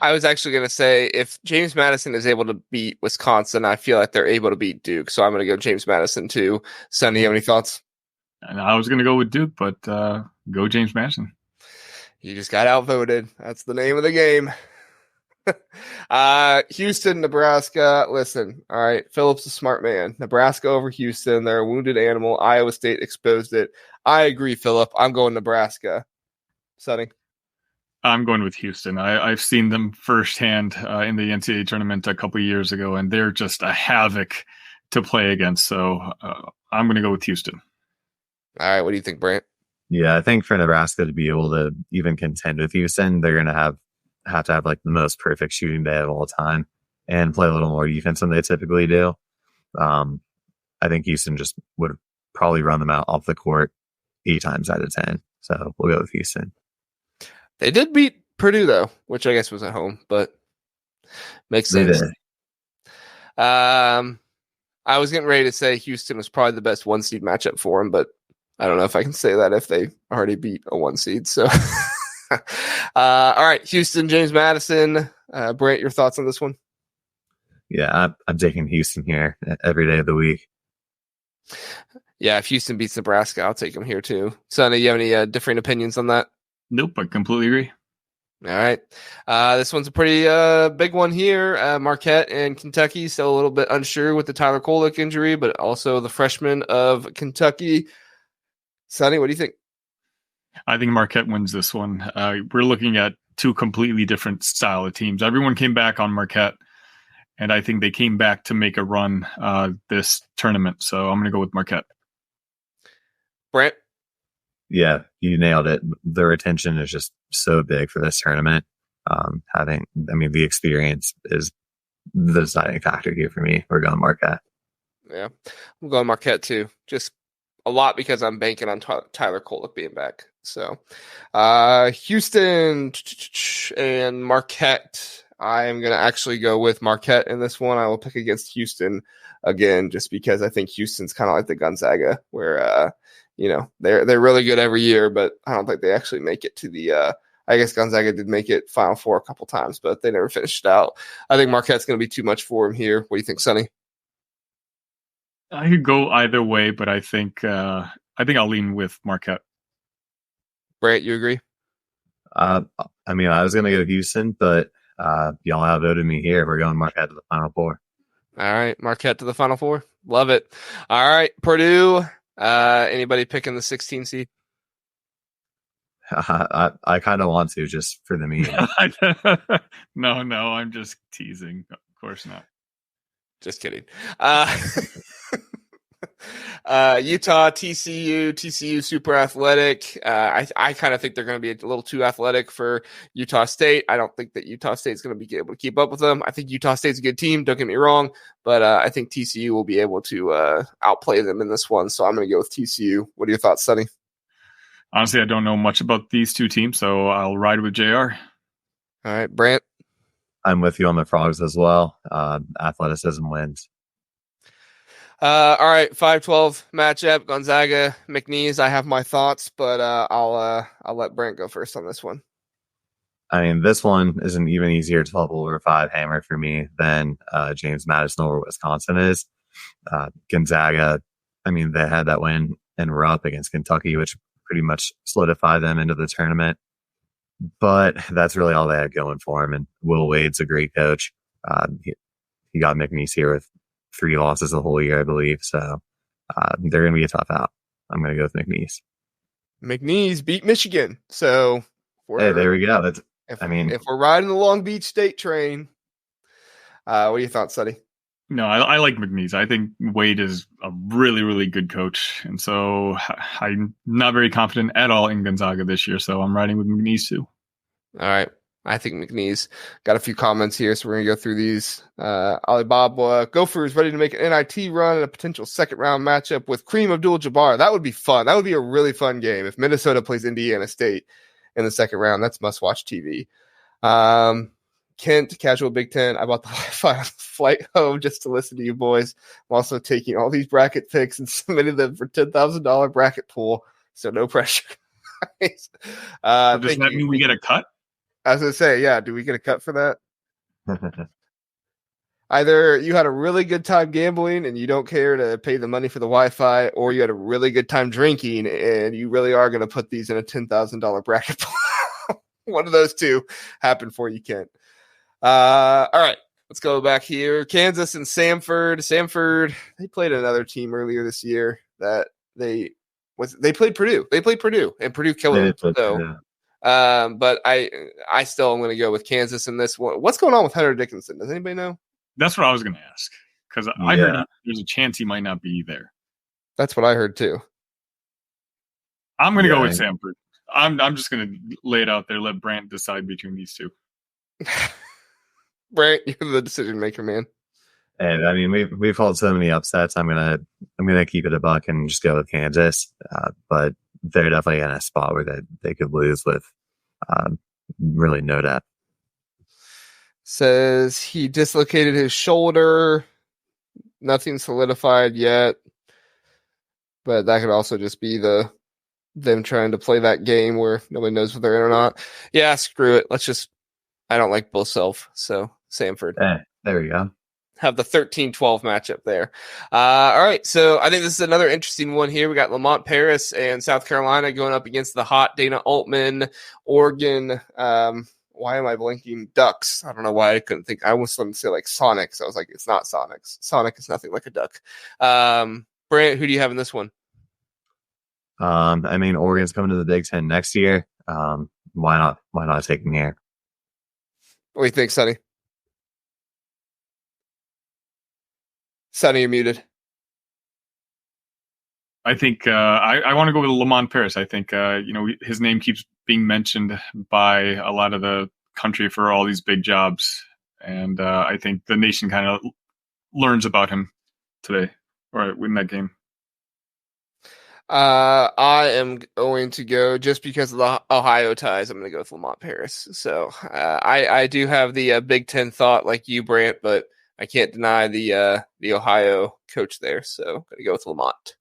I was actually going to say, if James Madison is able to beat Wisconsin, I feel like they're able to beat Duke. So I'm going to go James Madison too. Sonny, you have any thoughts? And I was going to go with Duke, but go James Madison. You just got outvoted. That's the name of the game. Houston, Nebraska. Listen, all right. Phillips a smart man. Nebraska over Houston. They're a wounded animal. Iowa State exposed it. I agree, Phillip. I'm going Nebraska. Sonny? I'm going with Houston. I've seen them firsthand in the NCAA tournament a couple of years ago, and they're just a havoc to play against. So I'm going to go with Houston. All right. What do you think, Brant? Yeah, I think for Nebraska to be able to even contend with Houston, they're going to have to have like the most perfect shooting day of all time and play a little more defense than they typically do. I think Houston just would probably run them out off the court 8 times out of 10. So we'll go with Houston. They did beat Purdue, though, which I guess was at home, but makes sense. I was getting ready to say Houston was probably the best 1 seed matchup for them, but I don't know if I can say that if they already beat a 1 seed. So, all right, Houston, James Madison. Brant, your thoughts on this one? Yeah, I'm taking Houston here every day of the week. Yeah, if Houston beats Nebraska, I'll take them here too. Sonny, you have any differing opinions on that? Nope, I completely agree. All right. This one's a pretty big one here. Marquette and Kentucky still a little bit unsure with the Tyler Kolek injury, but also the freshman of Kentucky. Sonny, what do you think? I think Marquette wins this one. We're looking at 2 completely different style of teams. Everyone came back on Marquette, and I think they came back to make a run this tournament. So I'm going to go with Marquette. Brant? Yeah, you nailed it. The retention is just so big for this tournament. The experience is the deciding factor here for me. We're going Marquette. Yeah, I'm going Marquette too. Just a lot because I'm banking on Tyler Kolek being back. So, Houston and Marquette. I am going to actually go with Marquette in this one. I will pick against Houston again, just because I think Houston's kind of like the Gonzaga, where they're really good every year, but I don't think they actually make it to the. I guess Gonzaga did make it Final Four a couple times, but they never finished it out. I think Marquette's going to be too much for him here. What do you think, Sonny? I could go either way, but I think I'll lean with Marquette. Brant, you agree? I mean, I was going to go Houston, but y'all outvoted me here. We're going Marquette to the Final Four. All right, Marquette to the Final Four. Love it. All right, Purdue. Anybody picking the 16 seed? I kind of want to, just for the meme. No, I'm just teasing. Of course not. Just kidding. Utah, TCU super athletic. I kind of think they're going to be a little too athletic for Utah State. I don't think that Utah State is going to be able to keep up with them. I think Utah State's a good team. Don't get me wrong, but I think TCU will be able to outplay them in this one. So I'm going to go with TCU. What are your thoughts, Sonny? Honestly, I don't know much about these two teams, so I'll ride with JR. All right, Brant. I'm with you on the Frogs as well. Athleticism wins. All right, 5-12 matchup, Gonzaga, McNeese. I have my thoughts, but I'll let Brant go first on this one. I mean, this one is an even easier 12 over 5 hammer for me than James Madison over Wisconsin is. Gonzaga, I mean, they had that win in Rupp against Kentucky, which pretty much solidified them into the tournament. But that's really all they had going for him. And Will Wade's a great coach. He got McNeese here with 3 losses the whole year, I believe. So they're going to be a tough out. I'm going to go with McNeese. McNeese beat Michigan. So hey, there we go. If we're riding the Long Beach State train, what are your thoughts, Sonny? No, I like McNeese. I think Wade is a really, really good coach. And so I'm not very confident at all in Gonzaga this year. So I'm riding with McNeese too. All right. I think McNeese. Got a few comments here, so we're going to go through these. Alibaba Gophers ready to make an NIT run and a potential second-round matchup with Kareem Abdul-Jabbar. That would be fun. That would be a really fun game if Minnesota plays Indiana State in the second round. That's must-watch TV. Kent, casual Big Ten. I bought the Wi-Fi on the flight home just to listen to you boys. I'm also taking all these bracket picks and submitting them for $10,000 bracket pool, so no pressure. Does that mean we get a cut? I was going to say, yeah, do we get a cut for that? Either you had a really good time gambling and you don't care to pay the money for the Wi-Fi, or you had a really good time drinking and you really are going to put these in a $10,000 bracket pool. One of those two happened for you, Kent. All right, let's go back here. Kansas and Samford. Samford, they played another team earlier this year that they played Purdue. They played Purdue, and Purdue killed them. So, but I still am going to go with Kansas in this one. What's going on with Hunter Dickinson? Does anybody know? That's what I was going to ask, because I heard there's a chance he might not be there. That's what I heard too. I'm going to go with Samford. I'm just going to lay it out there. Let Brant decide between these two. Brant, you're the decision maker, man. And I mean, we've had so many upsets. I'm gonna keep it a buck and just go with Kansas. But they're definitely in a spot where they could lose with really no depth. Says he dislocated his shoulder. Nothing solidified yet, but that could also just be them trying to play that game where nobody knows if they're in or not. Yeah, screw it. I don't like Bill Self, so Samford. There we go. Have the 13-12 matchup there. All right, so I think this is another interesting one here. We got Lamont Paris and South Carolina going up against the hot Dana Altman, Oregon. Why am I blinking? Ducks. I don't know why I couldn't think. I almost wanted to say like Sonics. I was like, it's not Sonics. Sonic is nothing like a duck. Brant, who do you have in this one? I mean, Oregon's coming to the Big Ten next year. Why not take them here? What do you think, Sonny? Sonny, you're muted. I think I want to go with Lamont Paris. I think his name keeps being mentioned by a lot of the country for all these big jobs, and I think the nation kind of learns about him today or in that game. I am going to go just because of the Ohio ties. I'm going to go with Lamont Paris. So I do have the Big Ten thought like you, Brant, but I can't deny the Ohio coach there. So I'm going to go with Lamont.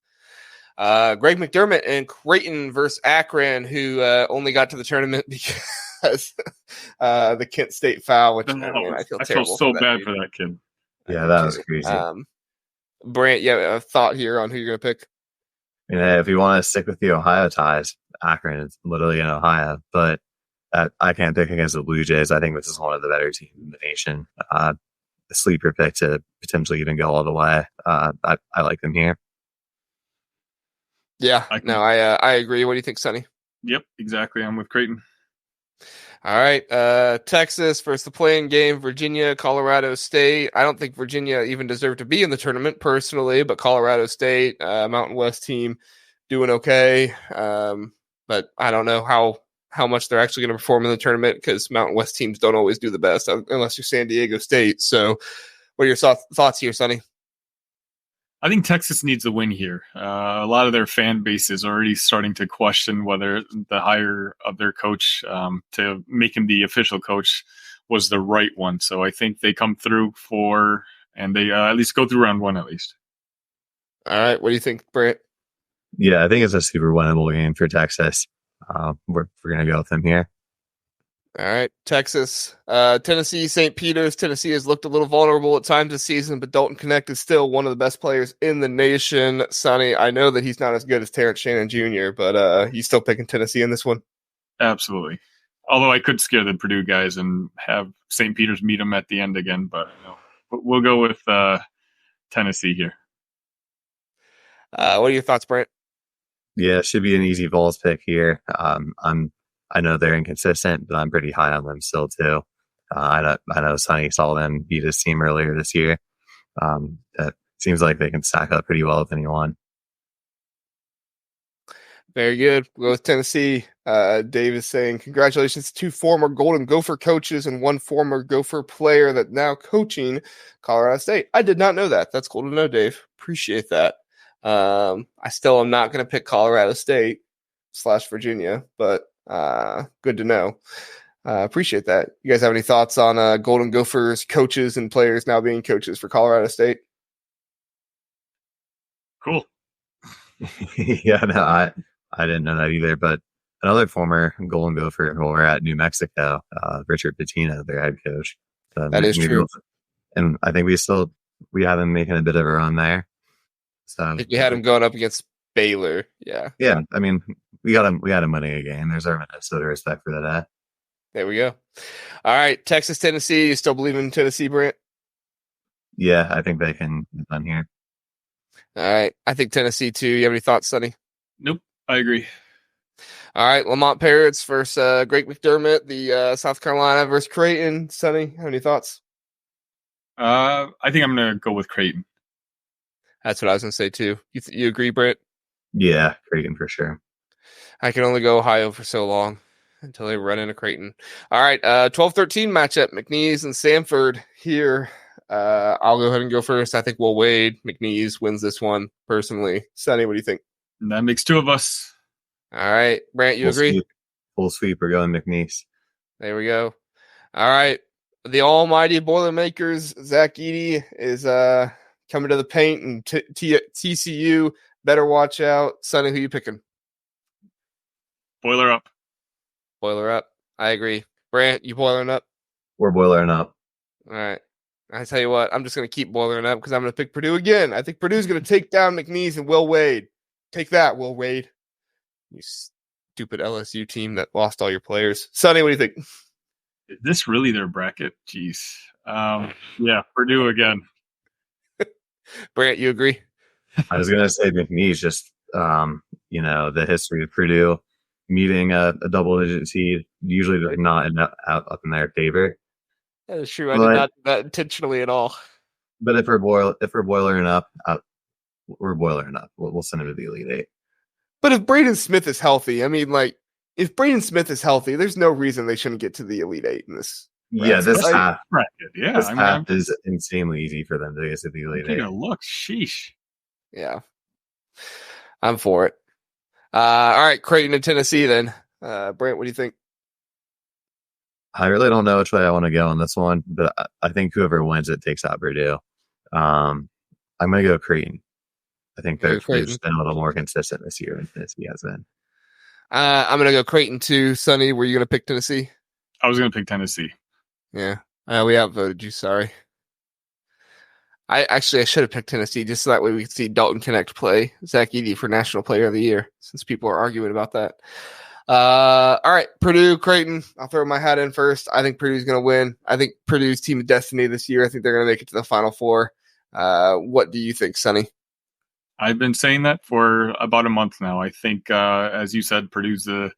Greg McDermott and Creighton versus Akron, who only got to the tournament because the Kent State foul, which I feel terrible. I feel so bad for that kid. Yeah, that was crazy. Brant, you have a thought here on who you're going to pick? If you want to stick with the Ohio ties, Akron is literally in Ohio, but I can't pick against the Blue Jays. I think this is one of the better teams in the nation. The sleeper pick to potentially even go all the way. I like them here. Yeah, I agree. What do you think, Sonny? Yep, exactly. I'm with Creighton. All right, Texas versus the playing game, Virginia, Colorado State. I don't think Virginia even deserved to be in the tournament personally, but Colorado State, Mountain West team, doing okay. But I don't know how much they're actually going to perform in the tournament because Mountain West teams don't always do the best unless you're San Diego State. So what are your thoughts here, Sonny? I think Texas needs a win here. A lot of their fan base is already starting to question whether the hire of their coach to make him the official coach was the right one. So I think they come through and they at least go through round one at least. All right. What do you think, Brant? Yeah, I think it's a super winnable game for Texas. We're going to go with them here. All right, Texas, Tennessee, St. Peter's. Tennessee has looked a little vulnerable at times this season, but Dalton Knecht is still one of the best players in the nation. Sonny, I know that he's not as good as Terrence Shannon Jr., but he's still picking Tennessee in this one. Absolutely. Although I could scare the Purdue guys and have St. Peter's meet them at the end again, but we'll go with Tennessee here. What are your thoughts, Brant? Yeah, it should be an easy Vols pick here. I know they're inconsistent, but I'm pretty high on them still too. I know Sonny saw them beat his team earlier this year. It seems like they can stack up pretty well with anyone. Very good. We'll go with Tennessee. Dave is saying, congratulations to 2 former Golden Gopher coaches and 1 former Gopher player that now coaching Colorado State. I did not know that. That's cool to know, Dave. Appreciate that. I still am not going to pick Colorado State / Virginia, but good to know. Appreciate that. You guys have any thoughts on Golden Gophers coaches and players now being coaches for Colorado State? Cool. Yeah, no, I didn't know that either. But another former Golden Gopher over at New Mexico, Richard Pitino, their head coach. That is true. And I think we have him making a bit of a run there. So I think we had him going up against Baylor. Yeah. Yeah. I mean, we got him winning a game. There's our Minnesota respect for that. There we go. All right. Texas, Tennessee. You still believe in Tennessee, Brant? Yeah, I think they can run here. All right. I think Tennessee too. You have any thoughts, Sonny? Nope. I agree. All right. Lamont Parrots versus Greg McDermott, the South Carolina versus Creighton. Sonny, have any thoughts? I think I'm going to go with Creighton. That's what I was going to say too. You agree, Brent? Yeah, Creighton for sure. I can only go Ohio for so long until they run into Creighton. All right, 12-13 matchup, McNeese and Samford here. I'll go ahead and go first. I think Will Wade, McNeese wins this one personally. Sonny, what do you think? That makes 2 of us. All right, Brant, you agree? Full sweep. We're going McNeese. There we go. All right, the almighty Boilermakers, Zach Edey is coming to the paint, and TCU better watch out. Sonny, who you picking? Boiler up. Boiler up. I agree. Brant, you boiling up? We're boiling up. All right. I tell you what, I'm just going to keep boiling up because I'm going to pick Purdue again. I think Purdue's going to take down McNeese and Will Wade. Take that, Will Wade. You stupid LSU team that lost all your players. Sonny, what do you think? Is this really their bracket? Jeez. Yeah, Purdue again. Brant, you agree? I was going to say McNeese, just, the history of Purdue meeting a double-digit seed, usually not up in their favor. That is true. I did not do that intentionally at all. But if we're boiling up, we're boiling up. We'll send him to the Elite Eight. But if Braden Smith is healthy, I mean, if Braden Smith is healthy, there's no reason they shouldn't get to the Elite Eight in this. Yeah, this half bracket. Yeah, this half is insanely easy for them to get to the Elite Eight. Look, sheesh. Yeah, I'm for it. All right, Creighton and Tennessee then. Brant, what do you think? I really don't know which way I want to go on this one, but I think whoever wins it takes out Purdue. I'm going to go Creighton. I think they've just been a little more consistent this year than Tennessee has been. I'm going to go Creighton too. Sonny, were you going to pick Tennessee? I was going to pick Tennessee. Yeah. We outvoted you. Sorry. I should have picked Tennessee just so that way we could see Dalton Connect play Zach Edey for National Player of the Year, since people are arguing about that. All right, Purdue, Creighton. I'll throw my hat in first. I think Purdue's going to win. I think Purdue's team of destiny this year. I think they're going to make it to the Final Four. What do you think, Sonny? I've been saying that for about a month now. I think, as you said, Purdue's the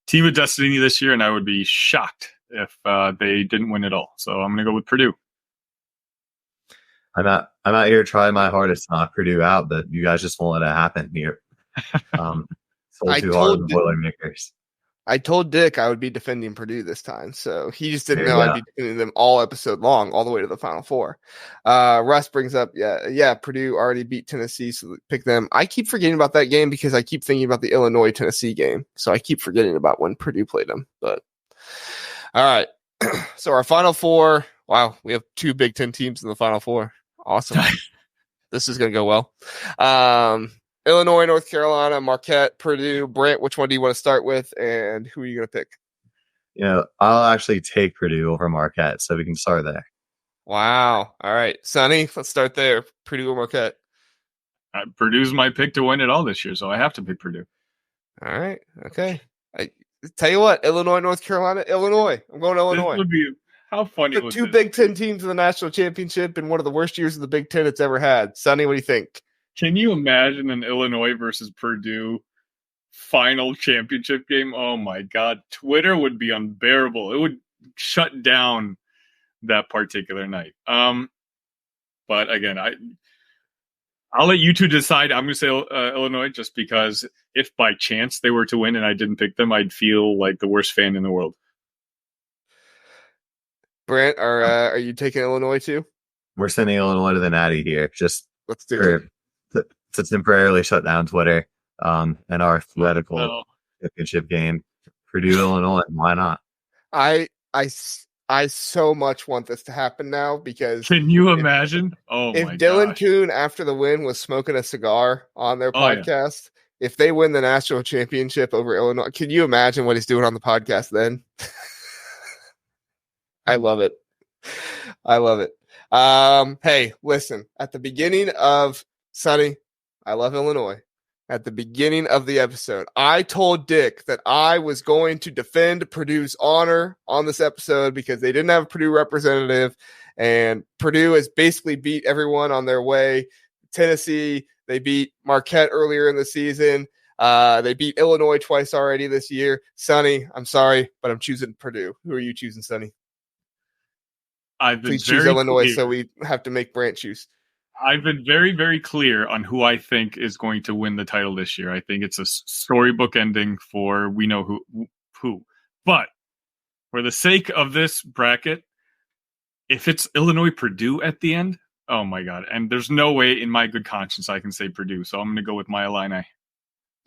team of destiny this year, and I would be shocked if they didn't win it all. So I'm going to go with Purdue. I'm out here trying my hardest to knock Purdue out, but you guys just won't let it happen here. Sold too hard on the Boilermakers. I told Dick I would be defending Purdue this time, so he just didn't know I'd be defending them all episode long, all the way to the Final Four. Russ brings up, Purdue already beat Tennessee, so pick them. I keep forgetting about that game because I keep thinking about the Illinois-Tennessee game, so I keep forgetting about when Purdue played them. But all right, so our Final Four. Wow, we have 2 Big Ten teams in the Final Four. Awesome. This is going to go well. Illinois, North Carolina, Marquette, Purdue. Brant, which one do you want to start with, and who are you going to pick? I'll actually take Purdue over Marquette, so we can start there. Wow. All right. Sonny, let's start there. Purdue or Marquette? Purdue's my pick to win it all this year, so I have to pick Purdue. All right. Okay. I tell you what, Illinois, North Carolina, Illinois. I'm going to Illinois. This would be how funny. The 2 Big Ten teams in the national championship in one of the worst years of the Big Ten it's ever had. Sonny, what do you think? Can you imagine an Illinois versus Purdue final championship game? Oh my God. Twitter would be unbearable. It would shut down that particular night. But again, I'll let you two decide. I'm going to say Illinois just because if by chance they were to win and I didn't pick them, I'd feel like the worst fan in the world. Brant, are you taking Illinois too? We're sending Illinois to the Natty here. Just let's do it. To temporarily shut down Twitter and our theoretical championship game. Purdue, Illinois, why not? I so much want this to happen now because can you imagine? If Dylan Kuhn after the win was smoking a cigar on their podcast, if they win the national championship over Illinois, can you imagine what he's doing on the podcast then? I love it. Hey, listen, at the beginning of Sonny, I love Illinois. At the beginning of the episode, I told Dick that I was going to defend Purdue's honor on this episode because they didn't have a Purdue representative, and Purdue has basically beat everyone on their way. Tennessee, they beat Marquette earlier in the season. They beat Illinois twice already this year. Sonny, I'm sorry, but I'm choosing Purdue. Who are you choosing, Sonny? Please choose Illinois, so we have to make Brant choose. I've been very, very clear on who I think is going to win the title this year. I think it's a storybook ending for we know who. But for the sake of this bracket, if it's Illinois-Purdue at the end, oh my God. And there's no way in my good conscience I can say Purdue. So I'm going to go with my Illini.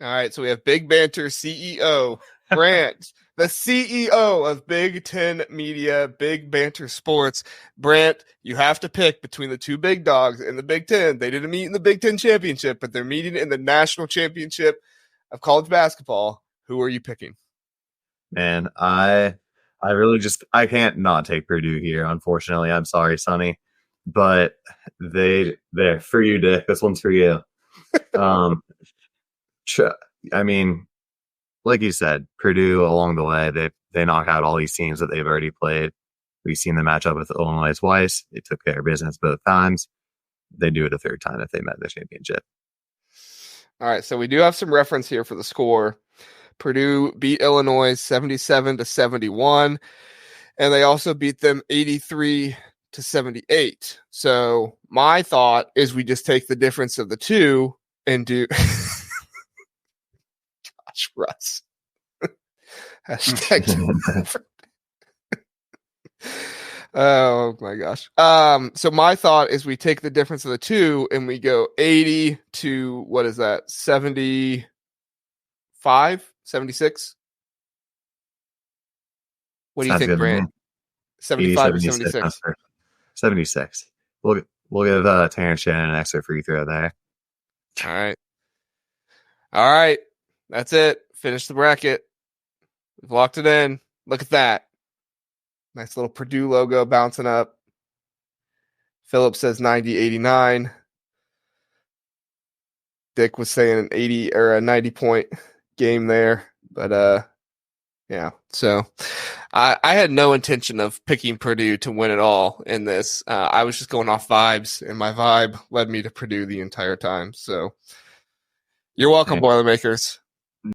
All right. So we have Big Banter CEO, Brant, the CEO of Big Ten Media, Big Banter Sports. Brant, you have to pick between the 2 big dogs in the Big Ten. They didn't meet in the Big Ten championship, but they're meeting in the national championship of college basketball. Who are you picking? Man, I really I can't not take Purdue here. Unfortunately, I'm sorry, Sonny, but they're for you, Dick. This one's for you. I mean, like you said, Purdue along the way, they knock out all these teams that they've already played. We've seen them match up with Illinois twice. They took care of business both times. They do it a third time if they met the championship. All right, so we do have some reference here for the score. Purdue beat Illinois 77-71, and they also beat them 83-78. So my thought is we just take the difference of the 2 and do Gosh, Russ. Hashtag Oh my gosh. So my thought is we take the difference of the 2 and we go 80 to what is that? 75, 76? What do you think, Brant? 75 or 76? 76. We'll give Terrence Shannon an extra free throw there. All right. That's it. Finish the bracket. We've locked it in. Look at that. Nice little Purdue logo bouncing up. Philip says 90-89. Dick was saying an 80 or a 90-point game there, but yeah. So I had no intention of picking Purdue to win at all in this. I was just going off vibes, and my vibe led me to Purdue the entire time. So you're welcome, Boilermakers.